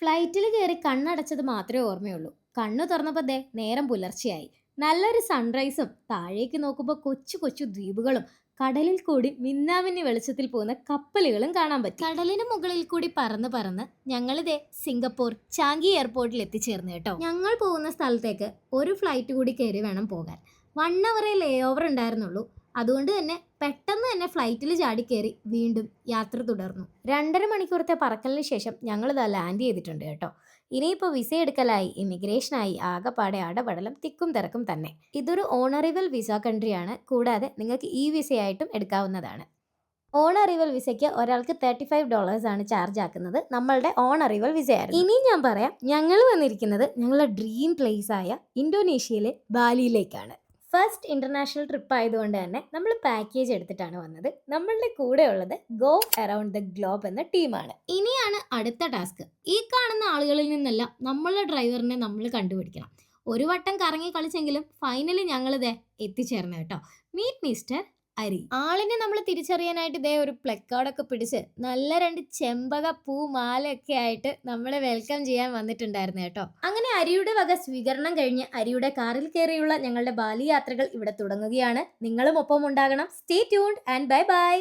ഫ്ലൈറ്റിൽ കയറി കണ്ണടച്ചത് മാത്രമേ ഓർമ്മയുള്ളൂ. കണ്ണു തുറന്നപ്പോൾ ദേ നേരം പുലർച്ചെയായി. നല്ലൊരു സൺറൈസും താഴേക്ക് നോക്കുമ്പോൾ കൊച്ചു കൊച്ചു ദ്വീപുകളും കടലിൽ കൂടി മിന്നാമിന്നി വെളിച്ചത്തിൽ പോകുന്ന കപ്പലുകളും കാണാൻ പറ്റി. കടലിന് മുകളിൽ കൂടി പറന്ന് പറന്ന് ഞങ്ങളിതേ സിംഗപ്പൂർ ചാങ്കി എയർപോർട്ടിൽ എത്തിച്ചേർന്നു കേട്ടോ. ഞങ്ങൾ പോകുന്ന സ്ഥലത്തേക്ക് ഒരു ഫ്ലൈറ്റ് കൂടി കയറി വേണം പോകാൻ. 1 hour ലേ ഓവർ ഉണ്ടായിരുന്നുള്ളൂ. അതുകൊണ്ട് തന്നെ പെട്ടെന്ന് തന്നെ ഫ്ലൈറ്റിൽ ചാടി കയറി വീണ്ടും യാത്ര തുടർന്നു. 2.5 മണിക്കൂറത്തെ പറക്കലിന് ശേഷം ഞങ്ങളിതാ ലാൻഡ് ചെയ്തിട്ടുണ്ട് കേട്ടോ. ഇനിയിപ്പോൾ വിസ എടുക്കലായി, ഇമിഗ്രേഷനായി, ആകെപ്പാടെ അടപടലം തിക്കും തിരക്കും തന്നെ. ഇതൊരു ഓണറിവൽ വിസ കൺട്രിയാണ്. കൂടാതെ നിങ്ങൾക്ക് ഈ വിസയായിട്ടും എടുക്കാവുന്നതാണ്. ഓൺ അറൈവൽ വിസയ്ക്ക് ഒരാൾക്ക് $35 ആണ് ചാർജ് ആക്കുന്നത്. നമ്മളുടെ ഓൺ അറൈവൽ വിസയായിരുന്നു. ഇനി ഞാൻ പറയാം, ഞങ്ങൾ വന്നിരിക്കുന്നത് ഞങ്ങളുടെ ഡ്രീം പ്ലേസ് ആയ ഇന്തോനേഷ്യയിലെ ബാലിയിലേക്കാണ്. ഫസ്റ്റ് ഇന്റർനാഷണൽ ട്രിപ്പ് ആയതുകൊണ്ട് തന്നെ നമ്മൾ പാക്കേജ് എടുത്തിട്ടാണ് വന്നത്. നമ്മളുടെ കൂടെ ഉള്ളത് ഗോ അറൗണ്ട് ദ ഗ്ലോബ് എന്ന ടീമാണ്. ഇനിയാണ് അടുത്ത ടാസ്ക്. ഈ കാണുന്ന ആളുകളിൽ നിന്നെല്ലാം നമ്മളുടെ ഡ്രൈവറിനെ നമ്മൾ കണ്ടുപിടിക്കണം. ഒരു വട്ടം കറങ്ങി കളിച്ചെങ്കിലും ഫൈനലി ഞങ്ങളിതേ എത്തിച്ചേർന്നു കേട്ടോ. മീറ്റ് മിസ്റ്റർ അരി. ആളിനെ നമ്മൾ തിരിച്ചറിയാനായിട്ട് ഇതേ ഒരു പ്ലക്കാർഡൊക്കെ പിടിച്ച് നല്ല 2 ചെമ്പക പൂ മാലയൊക്കെ ആയിട്ട് നമ്മളെ വെൽക്കം ചെയ്യാൻ വന്നിട്ടുണ്ടായിരുന്നു കേട്ടോ. അങ്ങനെ അരിയുടെ വക സ്വീകരണം കഴിഞ്ഞ് അരിയുടെ കാറിൽ കയറിയുള്ള ഞങ്ങളുടെ ബാലി യാത്രകൾ ഇവിടെ തുടങ്ങുകയാണ്. നിങ്ങളും ഒപ്പം ഉണ്ടാകണം. Stay tuned and bye bye.